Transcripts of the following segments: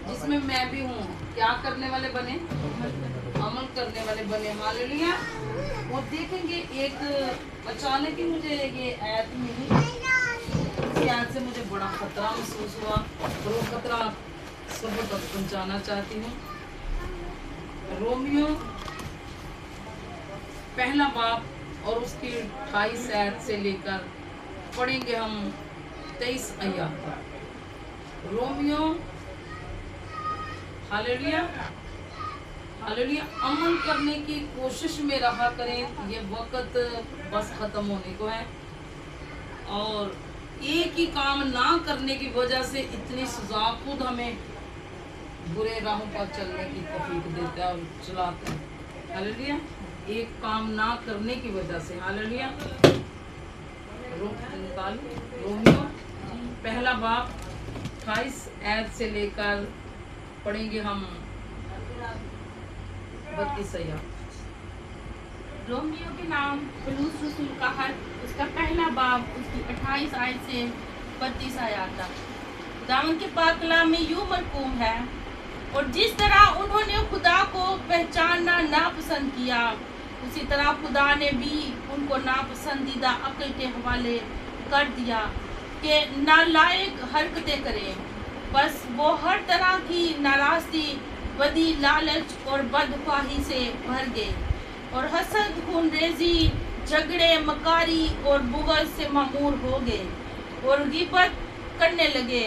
جس میں میں بھی ہوں، کیا کرنے والے بنے؟ عمل کرنے والے بنے۔ ہاللیلویا۔ اور دیکھیں گے ایک اچانک ہی مجھے یہ آیت ملی، اسی آیت سے مجھے بڑا خطرہ محسوس ہوا، اور وہ خطرہ سب تک پہنچانا چاہتی ہوں۔ رومیو پہلا باب اور اس کی 28 آیت سے لے کر پڑھیں گے ہم 23 آیات تک۔ رومیو، ہاللیلویا، ہاللیلویا، عمل کرنے کی کوشش میں رہا کریں، یہ وقت بس ختم ہونے کو ہے، اور ایک ہی کام نہ کرنے کی وجہ سے اتنی سزا خود ہمیں برے راہوں پر چلنے کی توفیق دیتا ہے اور چلاتا ہے۔ ہاللیلویا، ایک کام نہ کرنے کی وجہ سے۔ ہاللیلویا۔ رومیو پہلا باب 28 آیت سے لے کر پڑھیں گے ہم 32 آیات۔ رومیو کے نام پولس رسول کا خط، اس کا پہلا باب، اس کی 28 آیت سے 32 آیات تک۔ خداوند کے پاک کلام میں یوں مرقوم ہے، اور جس طرح انہوں نے خدا کو پہچاننا ناپسند کیا، اسی طرح خدا نے بھی ان کو ناپسندیدہ عقل کے حوالے کر دیا کہ نالائق حرکتیں کریں۔ بس وہ ہر طرح کی ناراستی، بدی، لالچ اور بدخواہی سے بھر گئے، اور حسد، خون ریزی، جھگڑے، مکاری اور بغض سے معمور ہو گئے، اور غیبت کرنے لگے،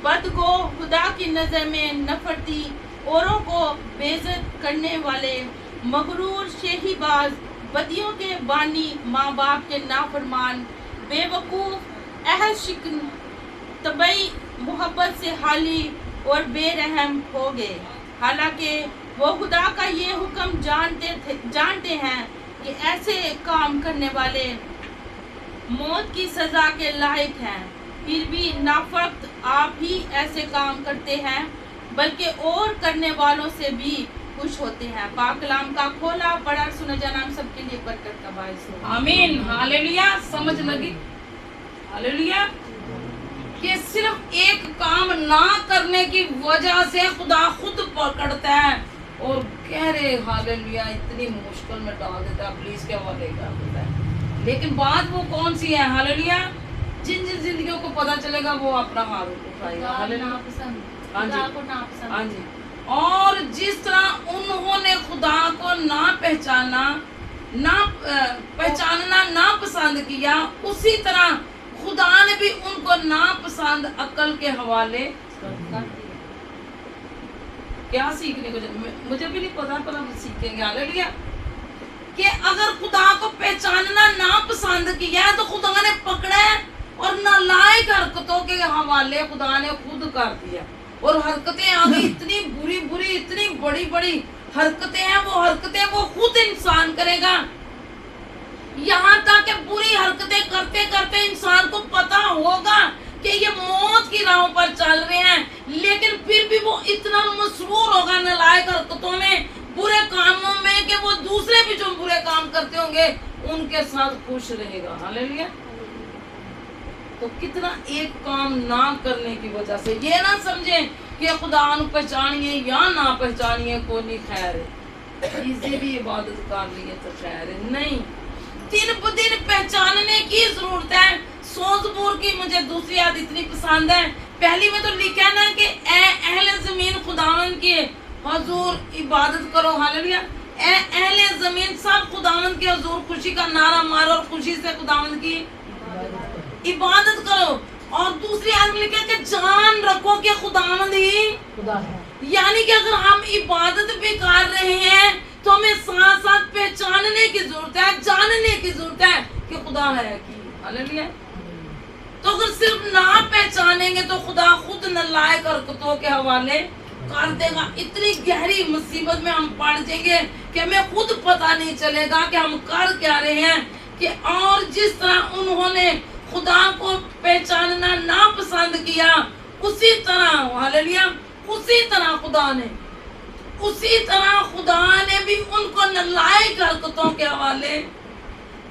بدگو، خدا کی نظر میں نفرتی، اوروں کو بے عزت کرنے والے، مغرور، شیخی باز، بدیوں کے بانی، ماں باپ کے نافرمان، بے وقوف، عہد شکن، طبعی محبت سے خالی اور بے رحم ہو گئے، حالانکہ وہ خدا کا یہ حکم جانتے ہیں کہ ایسے کام کرنے والے موت کی سزا کے لائق ہیں، پھر بھی نافرمان آپ ہی ایسے کام کرتے ہیں، بلکہ اور کرنے والوں سے بھی خوش ہوتے ہیں۔ پاک کلام کا کھولا پڑھا سنا جانا ہم سب کے لیے برکت کا باعث ہو۔ آمین۔ ہاللیلویا۔ سمجھ لگی؟ ہاللیلویا، کہ صرف ایک کام نہ کرنے کی وجہ سے خدا خود پکڑتا ہے اور کہہ رہے ہاللیلویا اتنی مشکل میں ڈال دیتا ہے، پولیس کے حوالے کر دیتا ہے۔ لیکن بات وہ کون سی ہے؟ ہاللیلویا، جن جن زندگیوں کو پتہ چلے گا وہ اپنا ہاتھ اٹھائے گا۔ ہاں جی۔ اور جس طرح انہوں نے خدا کو پہچاننا ناپسند کیا، اسی طرح خدا نے بھی ان کو ناپسند عقل کے حوالے کر دیا۔ کیا سیکھنے کو مجھے بھی نہیں پتا، پر ہم سیکھیں گے۔ ہاللیلویا، کہ اگر خدا کو پہچاننا ناپسند کیا ہے تو خدا نے پکڑا ہے اور نالائق حرکتوں کے حوالے خدا نے خود کر دیا، اور حرکتیں آگے اتنی بری بری، اتنی بڑی بڑی حرکتیں ہیں، وہ حرکتیں وہ خود انسان کرے گا، یہاں تک کہ بری حرکتیں کرتے کرتے انسان کو پتا ہوگا کہ یہ موت کی راہوں پر چل رہے ہیں، لیکن پھر بھی وہ اتنا مسرور ہوگا نالائق حرکتوں میں، برے کاموں میں، کہ وہ دوسرے بھی جو برے کام کرتے ہوں گے ان کے ساتھ خوش رہے گا۔ ہاللیلویا۔ تو کتنا ایک کام نہ کرنے کی وجہ سے، یہ نہ سمجھیں کہ خدا نو پہچانیے یا نہ پہچانیے کوئی نہیں خیر ہے، اسی بھی عبادت کر لیے تو خیر ہے، نہیں، دن ب دن پہچاننے کی ضرورت ہے۔ سوزبور کی مجھے دوسری یاد اتنی پسند ہے، پہلی میں تو لکھا ہے نا کہ اے اہل زمین خداوند کے حضور عبادت کرو۔ ہاللیلویا، اے اہل زمین سب خداوند کے حضور خوشی کا نعرہ مارو اور خوشی سے خداوند کی عبادت کرو۔ اور دوسری آیت میں لکھا ہے کہ جان رکھو کہ خداوند ہی خدا ہے، یعنی کہ اگر ہم عبادت بھی کر رہے ہیں تو ہمیں ساتھ ساتھ پہچاننے کی ضرورت ہے، جاننے کی ضرورت ہے کہ خدا ہے کی۔ ہاللیلویا۔ تو اگر صرف نہ پہچانیں گے تو خدا خود نالائق حرکتوں کے حوالے کر دے گا، اتنی گہری مصیبت میں ہم پڑ جائیں گے کہ ہمیں خود پتہ نہیں چلے گا کہ ہم کر کیا رہے ہیں۔ کہ اور جس طرح انہوں نے خدا کو پہچاننا ناپسند کیا، اسی طرح ہاللیلویا، اسی طرح خدا نے بھی ان کو نالائق حرکتوں کے حوالے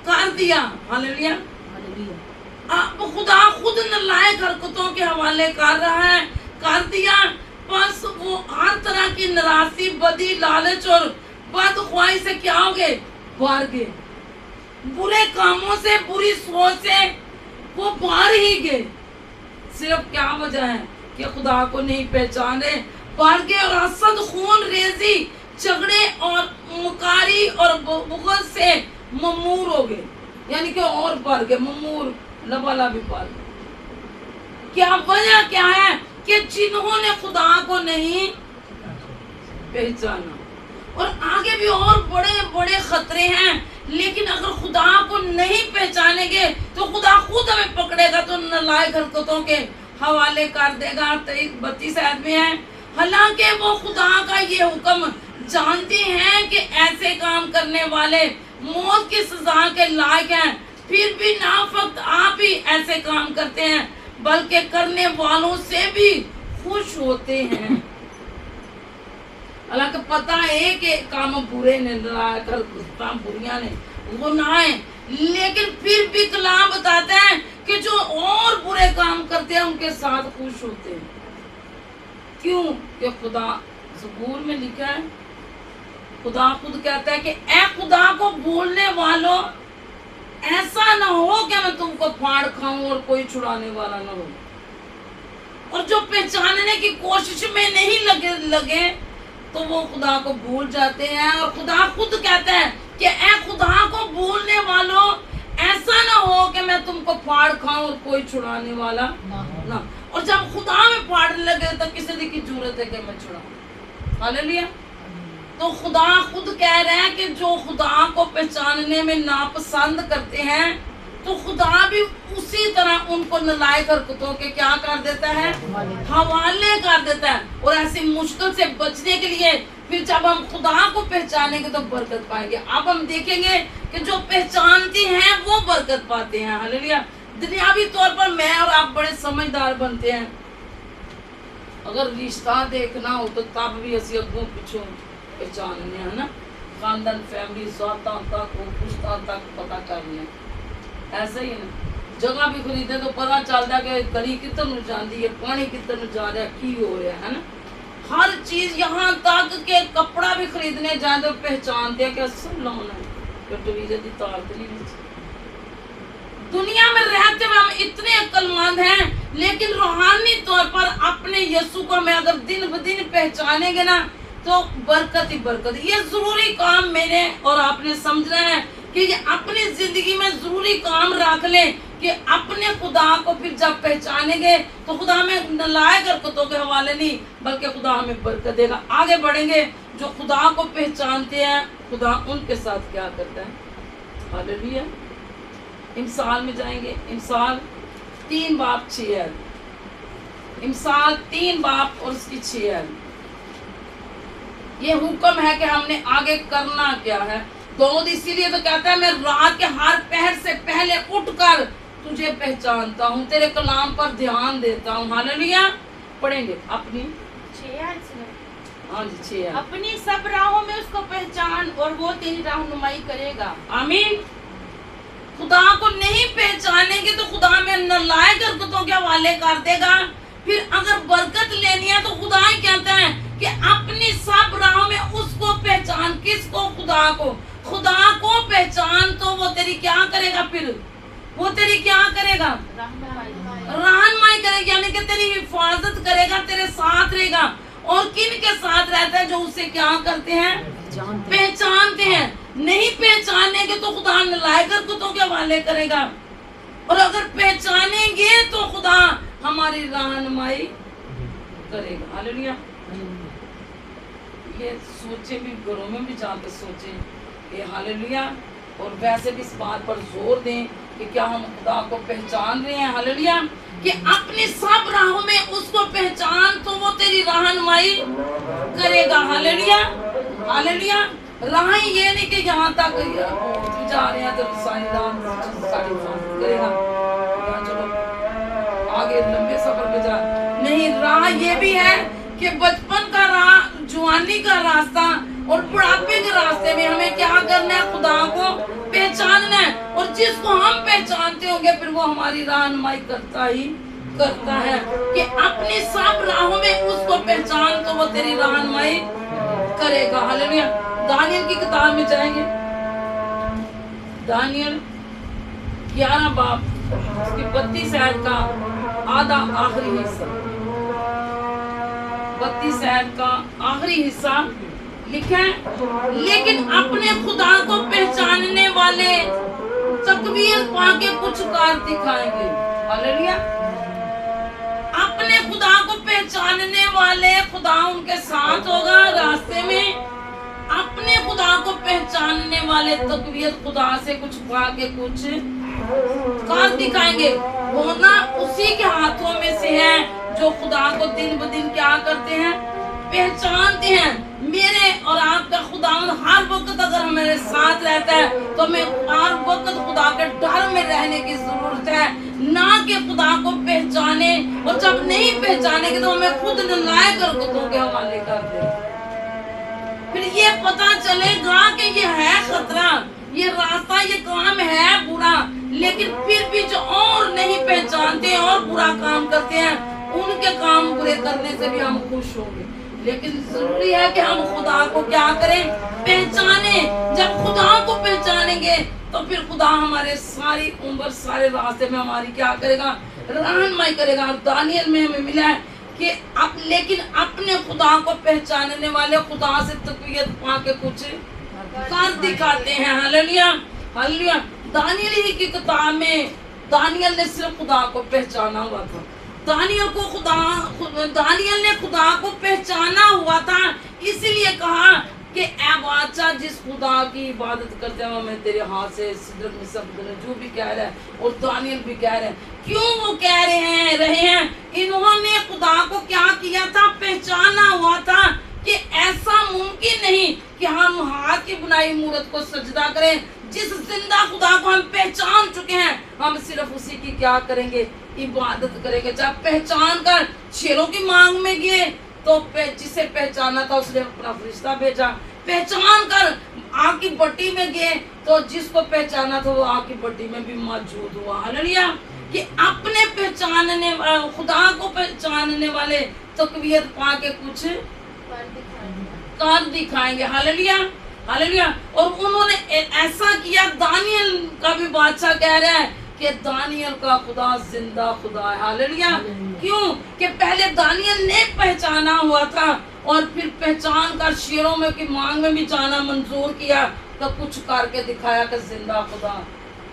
کر دیا۔ ہاللیلویا، خدا خود نالائق حرکتوں کے حوالے کر رہا ہے، کر دیا، بس की नाराजगी, बदी, लालच और बदख्वाही से क्या हो गए? बाहर गए। बुरे कामों से, बुरी सोच से वो बाहर ही गए। सिर्फ क्या वजह है कि खुदा को नहीं पहचाने, बाहर गए और हसद, खून रेजी, झगड़े और मुकारी और बुग़्ज़ से ममूर हो गए, यानी कि और बढ़ गए, ममूर लबालब बढ़ गए। क्या वजह क्या है कि जिन्होंने खुदा को नहीं पहचाना। और आगे भी और बड़े बड़े खतरे हैं, लेकिन अगर खुदा को नहीं पहचानेंगे तो खुदा खुद हमें पकड़ेगा, तो नालायक हरकतों के हवाले कर देगा। 32 आयत में है, हालांकि वो खुदा का ये हुक्म जानते हैं कि ऐसे काम करने वाले मौत की सजा के लायक हैं, फिर भी ना फक्त आप ही ऐसे काम करते हैं बल्कि करने वालों से भी खुश होते हैं। हालांकि पता है कि काम बुरे ने, काम बुरियां ने, गुनाह है, लेकिन फिर भी कलाम बताता है कि जो और बुरे काम करते हैं उनके साथ खुश होते हैं। क्यों? कि खुदा ज़बूर में लिखा है, खुदा खुद कहता है कि ऐ खुदा को भूलने वालों, ऐसा ना हो कि मैं तुमको फाड़ खाऊं और कोई छुड़ाने वाला ना हो। और जो पहचानने की कोशिश में नहीं लगे तो वो खुदा को भूल जाते हैं। और खुदा खुद कहता है कि ऐ खुदा को भूलने वालों, ऐसा ना हो कि मैं तुमको फाड़ खाऊं और कोई छुड़ाने वाला ना। और जब खुदा में फाड़ने लगे तो किसी की जरूरत है कि मैं छुड़ाऊं? हालेलुया। तो खुदा खुद कह रहे हैं कि जो खुदा को पहचानने में नापसंद करते हैं, तो खुदा भी उसी तरह उनको नालायक हरकतों के क्या कर देता है? हवाले कर देता है। और ऐसी मुश्किल से बचने के लिए फिर जब हम खुदा को पहचानेंगे तो बरकत पाएंगे। अब हम देखेंगे कि जो पहचानते हैं वो बरकत पाते हैं। हालेलुया। दुनियावी तौर पर मैं और आप बड़े समझदार बनते हैं, अगर रिश्ता देखना हो तो तब भी असी अगों पिछों पहचानने, है ना, खानदान, फैमिली, जाता तक, पुश्ता तक पता करने। ऐसे ही ना, जगह भी खरीदे तो पता चलता है कि गली कितन जाती है, पानी कितन जा रहा है, की हो रहा है ना। हर चीज, यहाँ तक के कपड़ा भी खरीदने जाए तो पहचानते हैं कि असल लाना है। दुनिया में रहते हुए हम इतने अक्लमंद हैं, लेकिन रूहानी तौर पर अपने यीशु को हमें अगर दिन ब दिन पहचानेंगे ना तो बरकत ही बरकत। ये जरूरी काम मैंने और आपने समझना है कि ये अपनी जिंदगी में जरूरी काम रख लें कि अपने खुदा को फिर जब पहचानेंगे तो खुदा हमें नालायक हरकतों के हवाले नहीं बल्कि खुदा हमें बरकत देगा। आगे बढ़ेंगे। जो खुदा को पहचानते हैं खुदा उनके साथ क्या करता है। हालेलुया। इमसाल में जाएंगे। इमसाल 3:6। इमसाल 3 और उसकी 6। ये हुक्म है कि हमने आगे करना क्या है। दाऊद इसीलिए तो कहता है, मैं रात के हर पहर से पहले उठकर तुझे पहचानता हूँ, तेरे कलाम पर ध्यान देता हूँ। हालेलुया। पढ़ेंगे अपनी 6। हाँ जी 6। अपनी सब राहों में उसको पहचान और वो तेरी रहनुमाई करेगा। आमीन। खुदा को नहीं पहचानेंगे तो खुदा में नालायक हरकतों के हवाले कर देगा। फिर अगर बरकत लेनी है तो खुदा ही कहता है कि अपनी सब राहों में उसको पहचान। किसको? खुदा को। खुदा को पहचान तो वो तेरी क्या करेगा? फिर वो तेरी क्या करेगा? रहनुमाई करेगा, यानी कि तेरी हिफाजत करेगा, तेरे साथ रहेगा। और किन के साथ रहता है? जो उसे क्या करते हैं? पहचानते हैं। नहीं पहचानेंगे तो खुदा नालायक हरकतों के हवाले करेगा, और अगर पहचानेंगे तो खुदा हमारी रहनुमाई करेगा। हालेलुया। ये सोचे भी, घरों में भी जाकर सोचे कि हालेलुया। और वैसे भी इस बात पर जोर दें कि क्या हम खुदा को पहचान रहे हैं। हालेलुया। कि अपनी सब राहों में उसको पहचान तो वो तेरी रहनुमाई करेगा। हालेलुया। हालेलुया। राह ये नहीं कि यहाँ तक जा रहे हैं तो सारी राह करेगा, चलो आगे लंबे सफर पे जा। नहीं, राह ये भी है कि बचपन का राह, जवानी का रास्ता और बुढ़ापे के रास्ते में हमें क्या करना है? खुदा को पहचानना है। और जिसको हम पहचानते होंगे फिर वो हमारी रहनुमाई करता ही करता है कि अपनी सब राहों में उसको पहचान तो वो तेरी रहनुमाई करेगा। हालेलुया। दानियल की किताब में जाएंगे, दानियल 11 बाब उसकी 32 आयत का आधा आखिरी हिस्सा, 32 आयत का आखिरी हिस्सा लिखा है, लेकिन अपने खुदा को पहचानने वाले तकबीर पाके कुछ कार्य दिखाएंगे। हालेलुया। अपने खुदा को पहचानने वाले, खुदा उनके साथ होगा रास्ते में। अपने खुदा को पहचानने वाले तकबीर खुदा से कुछ पाके कुछ कार्य दिखाएंगे। वो ना उसी के हाथों में से है जो खुदा को दिन ब दिन क्या करते हैं, पहचानते हैं। मेरे और आपका खुदा हर वक्त अगर हमारे साथ रहता है तो हमें हर वक्त खुदा के डर में रहने की जरूरत है, ना कि खुदा को पहचाने। और जब नहीं पहचानेंगे तो हमें खुद नालायक हरकतों के हवाले कर दे। फिर ये पता चलेगा कि ये है खतरा, ये रास्ता, ये काम है बुरा, लेकिन फिर भी जो और नहीं पहचानते और बुरा काम करते हैं, उनके काम बुरे करने से भी हम खुश होंगे। लेकिन जरूरी है कि हम खुदा को क्या करें, पहचाने। जब खुदा को पहचानेंगे तो फिर खुदा हमारे सारी उम्र सारे रास्ते में हमारी क्या करेगा, रहनुमाई करेगा। और दानियल में हमें मिला है कि लेकिन अपने खुदा को पहचानने वाले खुदा से तकवीत पाके कुछ कर दिखाते हैं। Hallelujah, hallelujah. दानियल ही की किताब में दानियल ने सिर्फ खुदा को पहचाना हुआ था। दानियल ने खुदा को पहचाना हुआ था, इसलिए कहा कि ऐ बादशाह, जिस खुदा की इबादत करते हैं मैं तेरे हाथ से सिदरत में सब जो भी कह रहा है, और दानियल भी कह रहे हैं। क्यों वो कह रहे हैं? इन्होंने खुदा को क्या किया था, पहचाना हुआ था कि ऐसा मुमकिन नहीं कि हम हाथ की बनाई मूर्त को सजदा करें। जिस जिंदा खुदा को हम पहचान चुके हैं, हम सिर्फ उसी की क्या करेंगे, इबादत करेंगे। जब पहचान कर शेरों की मांग में गए तो जिसे पहचाना था उसने अपना फरिश्ता भेजा। पहचान कर आग की भट्टी में गए तो जिसको पहचाना था वो आग की भट्टी में भी मौजूद हुआ। हालेलुया। कि अपने पहचानने खुदा को पहचानने वाले तकवीत पाके कुछ कर दिखाएंगे। Hallelujah, hallelujah. और उन्होंने ऐसा किया। दानियल का भी बादशाह कह रहा है कि दानियल का खुदा जिंदा खुदा है। हालेलुया। क्यों? कि पहले दानियल ने पहचाना हुआ था और फिर पहचान कर शेरों में की मांग में भी जाना मंजूर किया, तो कुछ करके दिखाया कि जिंदा खुदा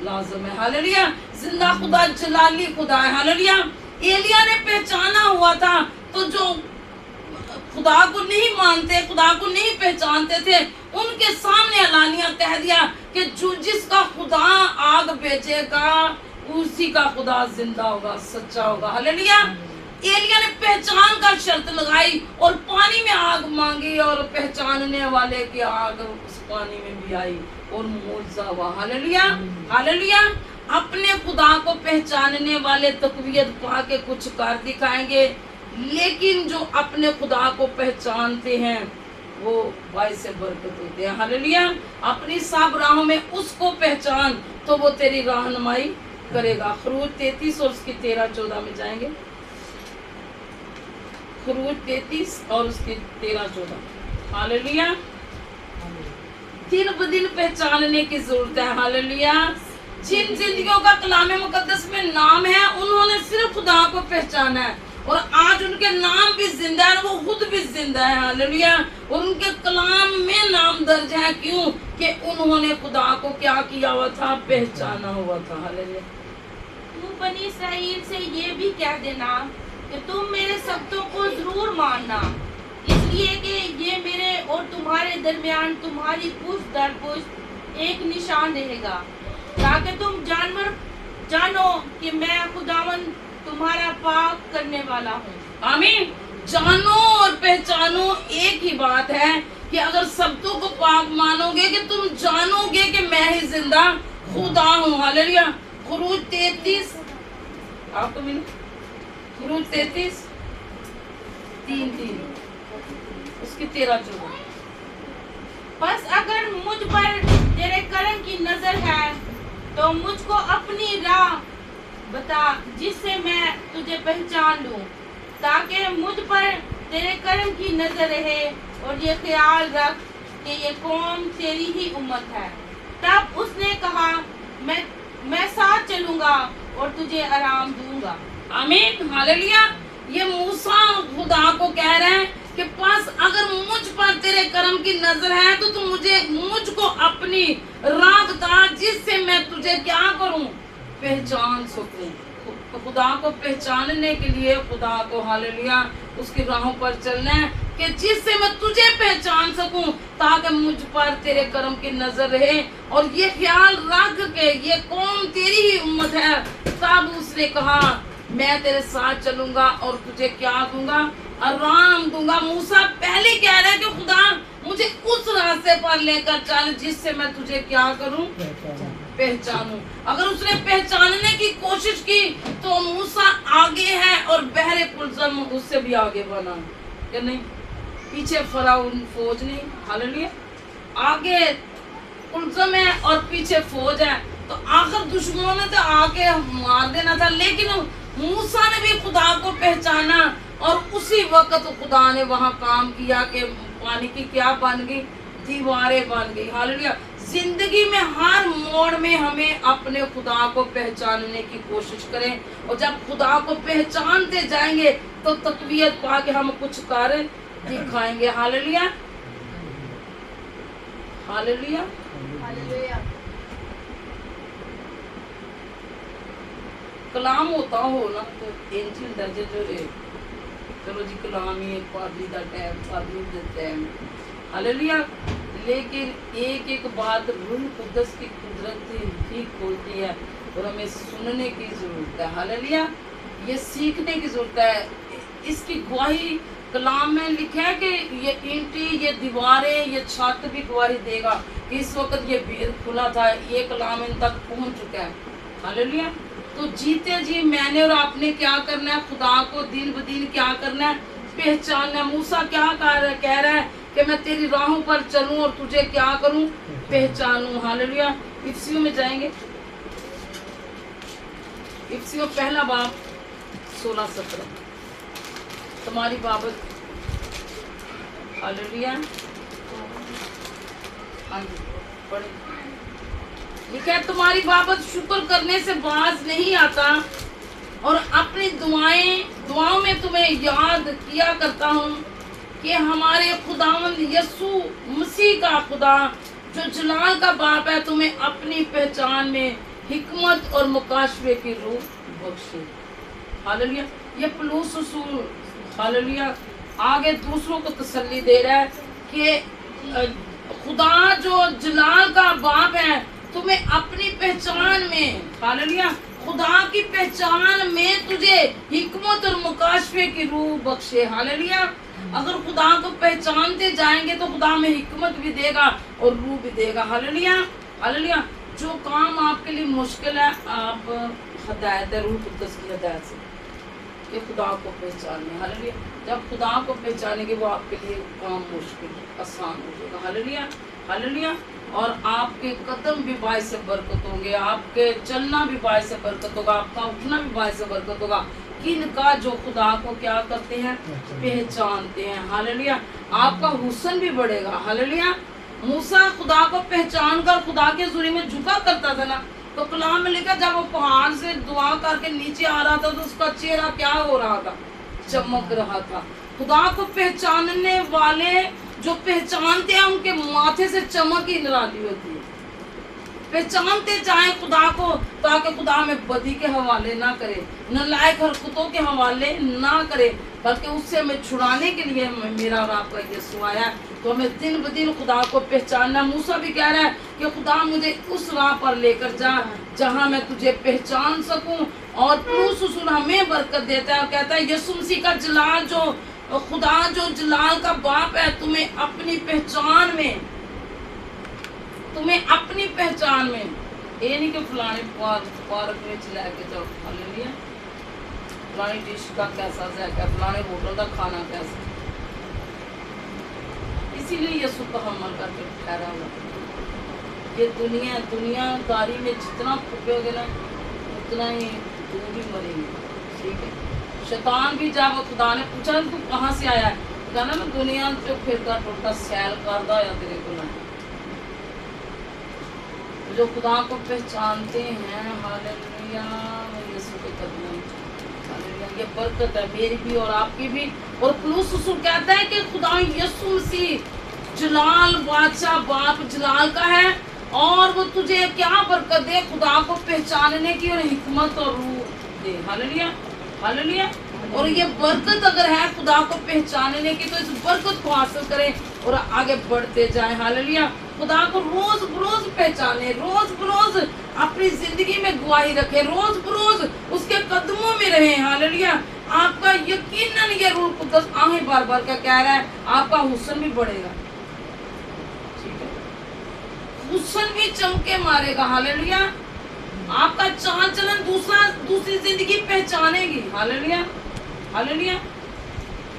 लाजम है। हालेलुया। जिंदा खुदा जलाली खुदा है। हालेलुया। एलिया ने पहचाना हुआ था, तो जो खुदा को नहीं मानते, खुदा को नहीं पहचानते थे, उनके सामने अलानिया कह दिया कि जो जिसका खुदा आग भेजेगा उसी का खुदा जिंदा होगा, सच्चा होगा। हालेलुया। एलिया ने पहचान का शर्त लगाई और पानी में आग मांगी और पहचानने वाले की आग उस पानी में भी आई और मौजूदा हुआ। Hallelujah, hallelujah. अपने खुदा को पहचानने वाले तकवीत पाके कुछ कर दिखाएंगे, लेकिन जो अपने खुदा को पहचानते हैं वो बाइस से बरकत होते हैं। हालेलुया। अपनी सब राहों में उसको पहचान तो वो तेरी रहनुमाई करेगा। खरूज 33 और उसकी 13-14 में जाएंगे। खरूज 33 और उसकी 13-14। हालेलुया। दिन ब दिन पहचानने की जरूरत है। हालेलुया। जिन जिंदगियों का कलाम मुकद्दस में नाम है, उन्होंने सिर्फ खुदा को पहचाना है और आज उनके नाम भी जिंदा है, वो खुद भी जिंदा है। हालेलुया। और उनके कलाम में नाम दर्ज है। क्यों? कि उन्होंने खुदा को क्या किया हुआ था, पहचाना हुआ था। हालेलुया। तू बनी इसराइल से ये भी कह देना कि तुम मेरे शब्दों को जरूर मानना, इसलिए कि ये मेरे और तुम्हारे दरमियान तुम्हारी पुष्ट दर पुष्ट एक निशान रहेगा, ताकि तुम जानो कि मैं खुदावन तुम्हारा पाक करने वाला हूँ। आमीन। जानो और पहचानो एक ही बात है कि अगर शब्दों को पाक मानोगे कि तुम जानोगे कि मैं ही जिंदा खुदा हूँ। हालेलुया। खरूज 33 आपको मिले, खरूज 33 3-3 उसकी 13-14। बस अगर मुझ पर तेरे करम की नजर है तो मुझको अपनी राह बता जिससे मैं तुझे पहचान लूं, ताकि मुझ पर तेरे कर्म की नजर रहे और ये ख्याल रख कि ये कौम तेरी ही उम्मत है। तब उसने कहा, मैं साथ चलूंगा और तुझे आराम दूंगा। आमीन, हालेलुया। ये मूसा खुदा को कह रहे हैं कि बस अगर मुझ पर तेरे कर्म की नजर है तो तू मुझको अपनी राह बता, जिससे मैं तुझे क्या करूं, पहचान सकूं। तो खुदा को पहचानने के लिए खुदा को हालेलुया उसकी राहों पर चलना है कि जिससे मैं तुझे पहचान सकूं, ताकि मुझ पर तेरे कर्म की नजर रहे और ये ख्याल रख के ये कौम तेरी ही उम्मत है। तब उसने कहा, मैं तेरे साथ चलूंगा और तुझे क्या दूंगा, आराम दूंगा। मूसा पहले कह रहा है कि खुदा मुझे उस रास्ते पर लेकर चल जिससे मैं तुझे क्या करूं, पहचानूं। अगर उसने पहचानने की कोशिश की तो मूसा आगे है और बहरे कुलसम उससे भी आगे बना, क्या नहीं? पीछे फराउन फौज नहीं, हालेलुया। आगे कुलसम है और पीछे फौज है, तो आखिर दुश्मनों ने तो आके मार देना था, लेकिन मूसा ने भी खुदा को पहचाना और उसी वक्त खुदा ने वहां काम किया कि पानी की क्या बन गई, दीवारें बन गई। हालेलुया। जिंदगी में हर मोड़ में हमें अपने खुदा को पहचानने की कोशिश करें, और जब खुदा को पहचानते जाएंगे तो तकवीयत पा के हम कुछ कर दिखाएंगे। Hallelujah, hallelujah. कलाम होता हो ना तो इंजिन दर्जे जो रे, चलो जी कलाम ही पादरी का टाइम, पादरी का टाइम, हालेलुया। लेकिन एक एक बात रूह कुदस की कुदरत ही खोलती है और हमें सुनने की जरूरत है। हालेलुया, ये सीखने की जरूरत है। इसकी गवाही कलाम में लिखा है कि ये ईंटें, ये दीवारें, ये छत भी गवाही देगा कि इस वक्त ये भेद खुला था, ये कलाम इन तक पहुंच चुका है। हालेलुया। तो जीते जी मैंने और आपने क्या करना है, खुदा को दिन ब दिन क्या करना है, पहचानना। मूसा क्या कह रहा है कि मैं तेरी राहों पर चलूं और तुझे क्या करूं, पहचानूं। हालेलुया। इफ्सियों में जाएंगे, इफ्सियों पहला बाब 16-17 तुम्हारी बाबत। हालेलुया। हाँ जी, पढ़े। लिखा है, तुम्हारी बाबत शुक्र करने से बाज नहीं आता और अपनी दुआओं में तुम्हें याद किया करता हूँ कि हमारे खुदावंद यीशु मसीह का खुदा जो जलाल का बाप है तुम्हें अपनी पहचान में हिकमत और मुकाशवे की रूह बख्शे। हालेलुया। ये पौलुस रसूल हालेलुया आगे दूसरों को तसल्ली दे रहा है कि खुदा जो जलाल का बाप है तुम्हें अपनी पहचान में, हालेलुया, खुदा की पहचान में तुझे हिकमत और मुकाशफे की रूह बख्शे। हालेलुया। अगर खुदा को पहचानते जाएंगे तो खुदा में हिकमत भी देगा और रूह भी देगा। Hallelujah, hallelujah. जो काम आपके लिए मुश्किल है, आप हदायत है रूह कुद्दस की हदायत से कि खुदा को पहचाने। हालेलुया। जब खुदा को पहचानेंगे वो आपके लिए काम मुश्किल आसान हो जाएगा। Hallelujah, hallelujah. और आपके कदम भी बायस से बरकत होंगे, आपके चलना भी बायस से बरकत होगा, आपका उठना भी बायस से बरकत होगा। किनका जो खुदा को क्या करते हैं, पहचानते हैं। हालेलुया। आपका हुस्न भी बढ़ेगा। हालेलुया। मूसा खुदा को पहचान कर खुदा के जुरी में झुका करता था ना, तो कलाम में लिखा जब वो पहाड़ से दुआ करके नीचे आ रहा था तो उसका चेहरा क्या हो रहा था, चमक रहा था। खुदा को पहचानने वाले जो पहचानते हैं उनके माथे से चमक ही निराली होती है। पहचानते जाए खुदा को ताकि खुदा में बदी के हवाले ना करे, नालायक हरकतों के हवाले ना करे, बल्कि उससे हमें छुड़ाने के लिए मेरा और आपका यीशु आया। तो हमें दिन ब दिन खुदा को पहचानना। मूसा भी कह रहा है कि खुदा मुझे उस राह पर लेकर जा जहां मैं तुझे पहचान सकूं। और पौलुस रसूल हमें बरकत देता है और कहता है यीशु मसीह का जलाल जो खुदा जो जलाल का बाप है तुम्हें अपनी पहचान में, तुम्हें अपनी पहचान में, ये नहीं कि फलाने पार्क में चला के जाओ, हालेलुया, फलानी डिश का कैसा जाएगा, फलाने होटल का खाना कैसा। इसीलिए यीशु को हमल करके ठहरा हुआ। ये दुनियादारी में जितना फूकोगे ना उतना ही तू भी मरेगी, ठीक है। शैतान भी जब खुदा ने पूछा तू कहाँ से आया है, कहना मैं दुनिया से फिरता टुरता सैल करदा या तेरे को ना। जो खुदा को पहचानते हैं, हालेलुया, यीशु के कदमों में, हालेलुया, ये बरकत है मेरी भी और आपकी भी। और पौलुस रसूल कहता है कि खुदा यीशु मसीह जलाल बादशाह बाप जलाल का है और वो तुझे क्या बरकत दे, खुदा को पहचानने की और हिकमत और रूह दे, हालेलुया, हालेलुया। और ये बरकत अगर है खुदा को पहचानने की तो इस बरकत को हासिल करें और आगे बढ़ते जाएं, हालेलुया। खुदा को रोज बरोज पहचाने, रोज बरोज अपनी जिंदगी में गवाही रखे, रोज बरोज उसके कदमों में रहे, हालेलुया। आपका यकीनन ये रूह कुद्दस आहें बार बार क्या कह रहा है, आपका हुस्न भी बढ़ेगा, ठीक है, हुस्न भी चमके मारेगा, हालेलुया। आपका चाल चलन दूसरी जिंदगी पहचानेगी, हालेलुया, हालेलुया।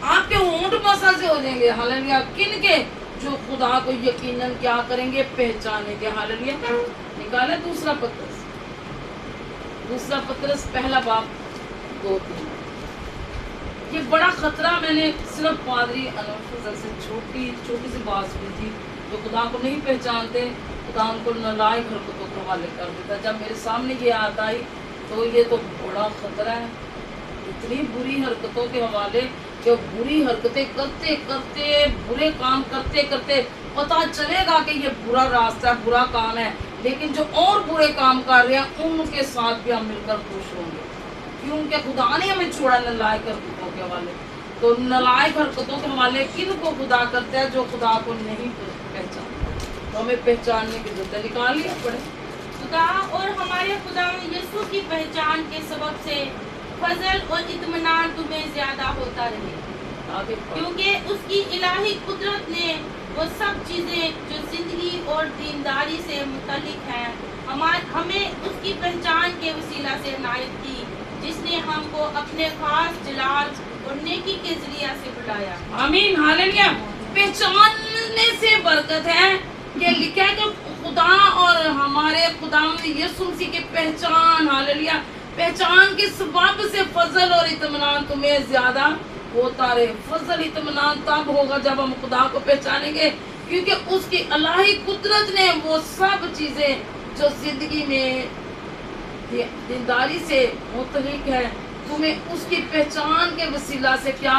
आपके होंठ मसा से हो जाएंगे, हालेलुया, किन के, जो खुदा को यकीनन क्या करेंगे, पहचानेंगे, हालेलुया। निकाले दूसरा पत्रस पहला बाब 2-3। ये बड़ा खतरा मैंने सिर्फ पादरी अनवर से छोटी सी बात सुनी थी, जो खुदा को नहीं पहचानते खुदा उनको नालायक हरकतों के हवाले कर देता। जब मेरे सामने ये याद आई तो ये तो बड़ा खतरा है, इतनी बुरी हरकतों के हवाले कि बुरी हरकतें करते करते, बुरे काम करते करते पता चलेगा कि ये बुरा रास्ता है, बुरा काम है, लेकिन जो और बुरे काम कर रहे हैं उनके साथ भी हम मिलकर खुश होंगे, क्योंकि खुदा ने हमें छोड़ा नालायक हरकतों के हवाले। तो नालायक हरकतों के हवाले किन को खुदा करता है, जो खुदा को नहीं पहचानता, तो हमें पहचानने की जरूरत है। निकाल लिया पड़े खुदा और हमारे खुदा यीशु की पहचान के सबब से फजल और इत्मीनान तुम्हें ज्यादा होता रहे, आगे क्योंकि उसकी इलाही कुदरत ने वो सब चीजें जो जिंदगी और दीनदारी से मुतल्लिक हैं हमें उसकी पहचान के वसीला से इनायत की, जिसने हमको अपने खास जलाल और नेकी के जरिया से बुलाया। आमीन, हालेलुया। पहचानने से बरकत है, ये लिखा है कि खुदा और हमारे खुदा यीशु मसीह की पहचान, हालेलुया, पहचान के सबब से फजल और इत्मीनान तुम्हें ज्यादा होता रहे। फजल इत्मीनान तब होगा जब हम खुदा को पहचानेंगे, क्योंकि उसकी अलाही कुदरत ने वो सब चीजें जो जिंदगी में दीनदारी से मुतल्लिक है तुम्हें उसकी पहचान के वसीला से क्या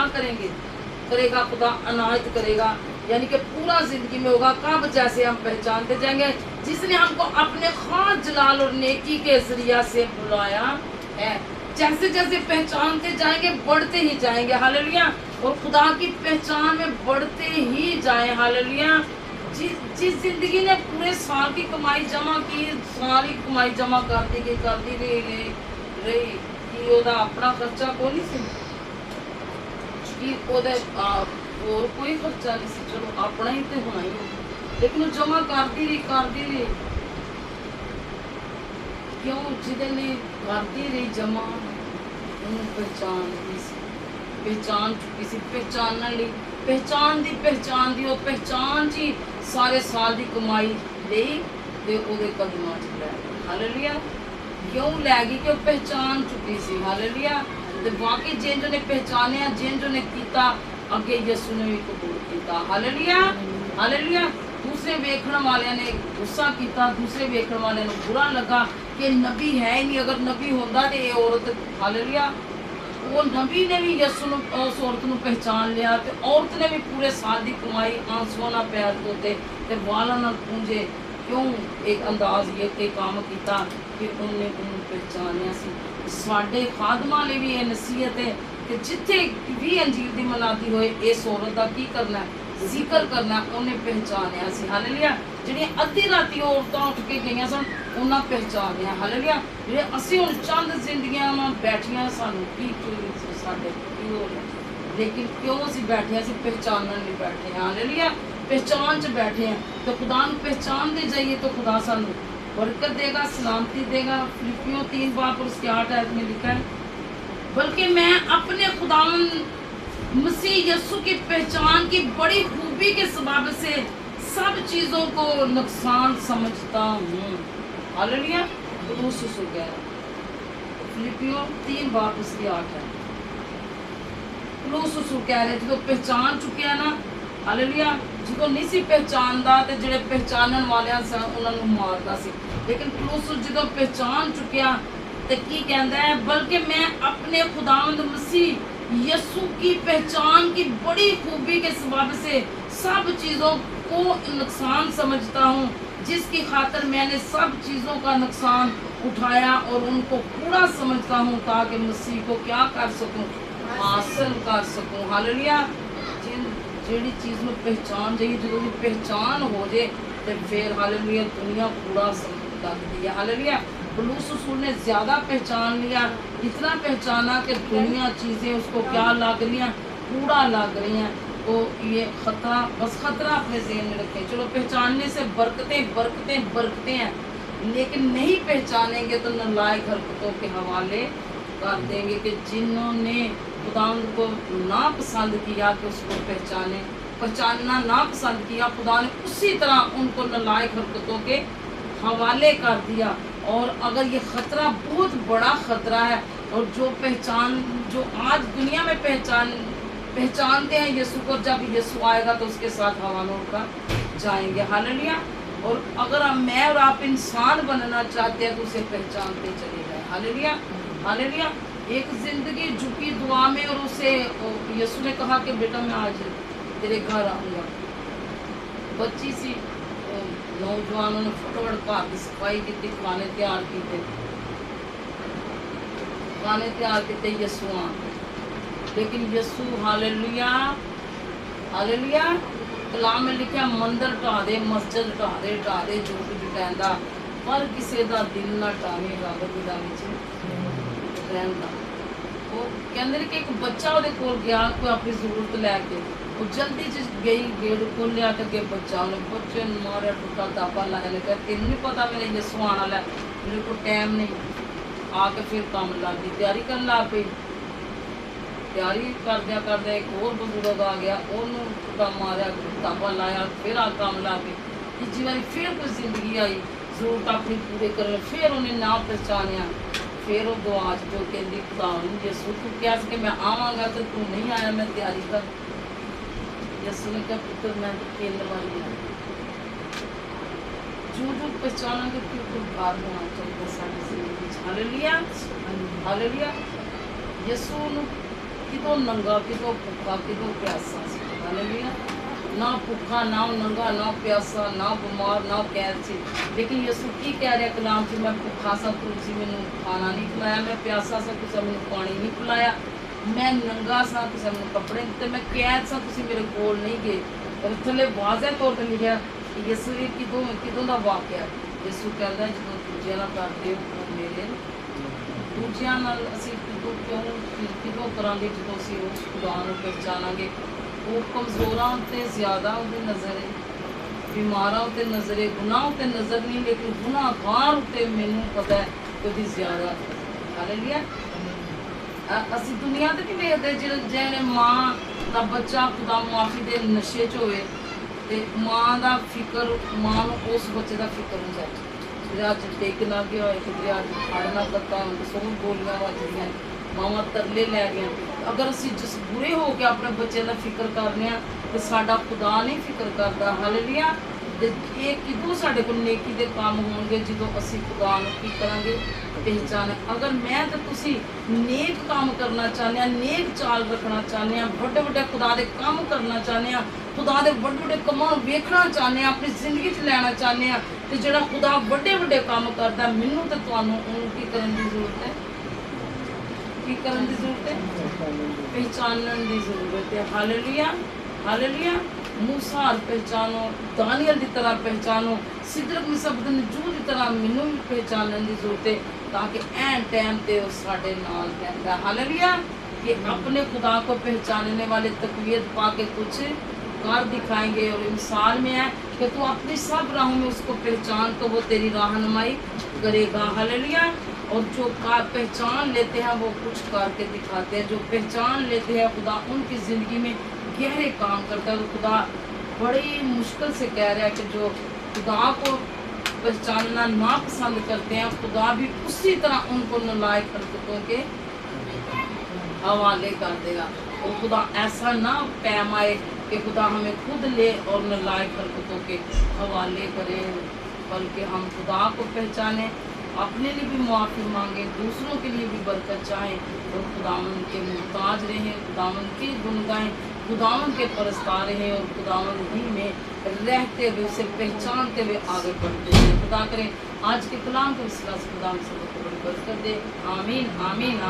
करेगा खुदा अनायत करेगा, यानी कि पूरा जिंदगी में होगा। कब, जैसे हम पहचानते जाएंगे जिसने हमको अपने खास जलाल और नेकी के जरिया से बुलाया है, जैसे जैसे पहचानते जाएंगे बढ़ते ही जाएंगे, हालेलुया, और खुदा की पहचान में बढ़ते ही जाए, हालेलुया। जिस जिंदगी ने पूरे साल की कमाई जमा की, सारी कमाई जमा कर दी रही कि ओदा अपना खर्चा को नहीं सी, कि ओदे और कोई खर्चा नहीं सी, चलो अपना ही तो होना ही, लेकिन जमा करती रही क्यों, जिदे ने करती रही जमा पहचान चुकी सी, पहचान दी और पहचान जी सारे साल की कमाई ले ते ओदे कदमां च लै, हालेलुया। क्यों लै गई कि पहचान चुकी सी, हालेलुया। ते बाकी जिन जो ने पहचानिया, जिन जो ने कीता, अगे यीशु ने भी कबूल किया, हालेलुया, हालेलुया। दूसरे वेखण वाले ने गुस्सा किया, दूसरे वेखण वाले ने बुरा लगा कि नबी है ही नहीं, अगर नबी होंदा ते ये औरत, हालेलुया, वो नबी ने भी यीशु उस औरत को पहचान लिया, तो औरत ने भी पूरे साल की कमाई आंसुओं नाल पैर धोते ते वालां नाल पूंजे, क्यों एक अंदाज ये काम किया कि उन्हें उन्हें पहचानिया सी। साडे खादमां लई भी ये नसीहत है कि जिथे भी अंजीर दी मनादी होए इस औरत दा की करना है, जिक्र करना, उन्हें पहचानिया सी, हालेलुया। जिहड़ियां अद्धी राती औरतां उठ के गईयां सन उन्हें पहचानिया, हालेलुया। जिहड़े असीं हुण चंद जिंदगियां बैठियां सानूं की साडे की हो रहा, लेकिन क्यों असीं बैठे हैं, असीं पहचानण नहीं बैठे हैं, हालेलुया, पहचान च बैठे हैं। तो खुदा नूं पहचानते जाइए तो खुदा सानूं बरकत देगा, सलामती देगा। फिलिपियों 3:8 में लिखा है, बल्कि मैं अपने खुदावंद मसीह यीशु की पहचान की बड़ी खूबी के सबब से सब चीजों को नुकसान समझता हूँ, हालेलुया। फिलिपियो 3 बाप उसकी 8 है। ਪੌਲੁਸ ਰਸੂਲ ਕਹਿ ਰਿਹਾ ਜਦੋਂ ਪਹਿਚਾਨ ਚੁੱਕਿਆ ਨਾ, ਹਾਲੇਲੂਇਆ, ਜਦੋਂ ਨਹੀਂ ਸੀ ਪਹਿਚਾਨਦਾ ਤੇ ਜਿਹੜੇ ਪਹਿਚਾਨਣ ਵਾਲਿਆਂ ਸਨ ਉਹਨਾਂ ਨੂੰ ਮਾਰਦਾ ਸੀ, ਲੇਕਿਨ ਪੌਲੁਸ ਜਦੋਂ ਪਹਿਚਾਨ ਚੁੱਕਿਆ ਤੇ ਕੀ ਕਹਿੰਦਾ ਹੈ, ਬਲਕਿ ਮੈਂ ਆਪਣੇ खुदावंद मसीह यीशु की पहचान की बड़ी खूबी के सबब से सब चीज़ों को नुकसान समझता हूँ, जिसकी खातिर मैंने सब चीज़ों का नुकसान उठाया और उनको पूरा समझता हूँ, ताकि मसीह को क्या कर सकूँ, हासिल कर सकूँ। हालेलुया। ਜਿਹੜੀ ਚੀਜ਼ ਨੂੰ ਪਹਿਚਾਨ ਜਾਈਏ, ਜਦੋਂ ਦੀ ਪਹਿਚਾਨ ਹੋ ਜੇ ਤੇ ਫਿਰ ਹਾਲੇਲੂਇਆ ਦੁਨੀਆ पूरा समझ लगती है। हालेलुया। पौलुस रसूल ने ज़्यादा पहचान लिया, इतना पहचाना कि दुनिया चीज़ें उसको क्या लग रही हैं, कूड़ा लग रही हैं। तो ये खतरा, बस खतरा अपने ज़हन में रखें। चलो पहचानने से बरकतें बरकतें बरकतें हैं, लेकिन नहीं पहचानेंगे तो नालायक हरकतों के हवाले कर देंगे कि जिन्होंने खुदावंद को नापसंद किया कि उसको पहचानना नापसंद किया, खुदा ने उसी तरह उनको नालायक हरकतों के हवाले कर दिया। और अगर ये ख़तरा बहुत बड़ा ख़तरा है, और जो आज दुनिया में पहचानते हैं यीशु को, जब यीशु आएगा तो उसके साथ हवा में उड़कर जाएंगे। हालेलुया। और अगर मैं और आप इंसान बनना चाहते हैं तो उसे पहचानते चले जाए। हालेलुया। हालेलुया। एक ज़िंदगी झुकी दुआ में, और उसे यीशु ने कहा कि बेटा मैं आज तेरे घर आऊँगा। बच्ची सी नौजवानों ने फटाफट घर की सफाई की, खाने तैयार किए, यीशु आ, लेकिन यीशु हालेलुया हालेलुया कलाम में लिखा मंदिर ढा दे, मस्जिद ढा दे जो कुछ कहता, पर किसी का दिल ना ढावे रब दिलों में रहंदा। वो कहते कि एक बच्चा वो कोल गया कोई अपनी जरूरत लैके, वो जल्दी च गई, गेट खोलिया तो अगे बच्चा, उन्हें बच्चे मारे टुटा दापा लाया, ने कहा तेन नहीं पता मेरे यीशु आने वाला, मेरे को टाइम नहीं। आके फिर काम लग गई, तैयारी कर लग पई। तैयारी करदे एक और बजुर्ग आ गया, उन्होंने टुटा मारिया, दापा लाया, फिर आ काम लग गई। तीजी बारी फिर कोई जिंदगी आई, जरूरत अपनी पूरी करने, फिर उन्हें ना पहचानिया, फिर वो दुआ जो कहती खुदा यीशु तू क्या कि मैं आवांगा तो तू नहीं आया, मैं तैयारी कर। यीशु ने कहा पुत्र मैं तो खेलने वाली हूँ, जो पहचानोगे कि तो बाहर होना चाहिए सारी जिंदगी। हालेलुया। हालेलुया। यीशु कितों नंगा, कितों भुखा, कितों प्यासा सी। हालेलुया। ना भुखा, ना नंगा, ना प्यासा, ना बीमार, ना कैद सी, लेकिन यीशु की कह रहा कलाम से, मैं भुखा सा तुसी मैनू खाना नहीं खिलाया, मैं प्यासा सा तुसा मैनू पानी नहीं पिलाया, मैं नंगा सा तुसा मैनू कपड़े नहीं दिते, मैं कैद सा तुसी मेरे कोल नहीं गए। और थले वाज़ह तौर पर लिखा कि यीशु ये कितों का वाक़या है। यीशु कहता है जो दूजिया नाल करदे हो मेरे दूजिया नाल असीं कितों करांगे, जो असीं उस खुदा नूं पहचानांगे। वो कमज़ोरां ते ज़्यादा उहदी नज़र है, बीमारां ते नज़र है, गुनाह ते नज़र नहीं, लेकिन गुनाहगार ते मैनूं पता है कभी ज़्यादा। हालेलुया। असीं दुनिया ते नहीं वेखदे जिहड़े माँ दा बच्चा खुदा मुआफ़ी दे नशे च होवे ते माँ दा फिकर, माँ नूं उस बच्चे दा फिकर हो जाए, जिहड़ा अज टेक ना गया होए, किधरे अज फड़ना करता हो, सौ गोलियां वजदियां, मावां तरले लै गईयां। अगर असीं जिस बुरे हो के अपने बच्चे का फिक्र करने तो साडा खुदा नहीं फिक्र करता। हालेलुया। ये किदों साडे कोल नेकी दे काम होणगे जदों असीं खुदा नूं की करांगे पहचान। अगर मैं तो तुसीं नेक काम करना चाहते हैं, नेक चाल रखना चाहते हैं, बड़े बड़े खुदा दे काम करना चाहते हैं, खुदा दे बड़े बड़े कामां नूं वेखना चाहते हैं, अपनी जिंदगी च लैना चाहते हैं, तो जिहड़ा खुदा बड़े बड़े काम करदा मैनूं ते तुहानूं उहनूं की करन दी जरूरत है, की करन दी जरूरत है, पहचानन दी जरूरत है। हालेलुया। हालेलुया। मूसा पहचानो, दानियल की तरह पहचानो, सिदरक मिसबत नजूर की तरह मैनूं भी पहचानन की जरूरत है, ताकि ऐन टाइम ते वो साडे नाल रहंदा। हालेलुया। कि अपने खुदा को पहचानने वाले तकवीत पा के कुछ कर दिखाएंगे। और मिसाल में है कि तू अपनी सब राहों में उसको पहचान, तो वो तेरी रहनुमाई करेगा। हालेलुया। और जो पहचान लेते हैं वो कुछ करके दिखाते हैं, जो पहचान लेते हैं खुदा उनकी ज़िंदगी में गहरे काम करता है। तो खुदा बड़ी मुश्किल से कह रहा है कि जो खुदा को पहचानना नापसंद करते हैं, खुदा भी उसी तरह उनको नालायक हरकतों के हवाले कर देगा। और खुदा ऐसा ना पैमाए कि खुदा हमें खुद ले और नालायक हरकतों के हवाले करे, बल्कि हम खुदा को पहचाने, अपने लिए भी मुआफ़ी मांगे, दूसरों के लिए भी बरकत चाहें और खुदावन के मुहताज रहें, खुदावन के गुण गाएं, खुदावन के परस्तार रहें और खुदावन ही में रहते हुए उसे पहचानते हुए आगे बढ़ते हैं। खुदा करें आज के कलाम के वसीला से खुदा हम सबको बड़ी बरकत दे। आमीन आमीन।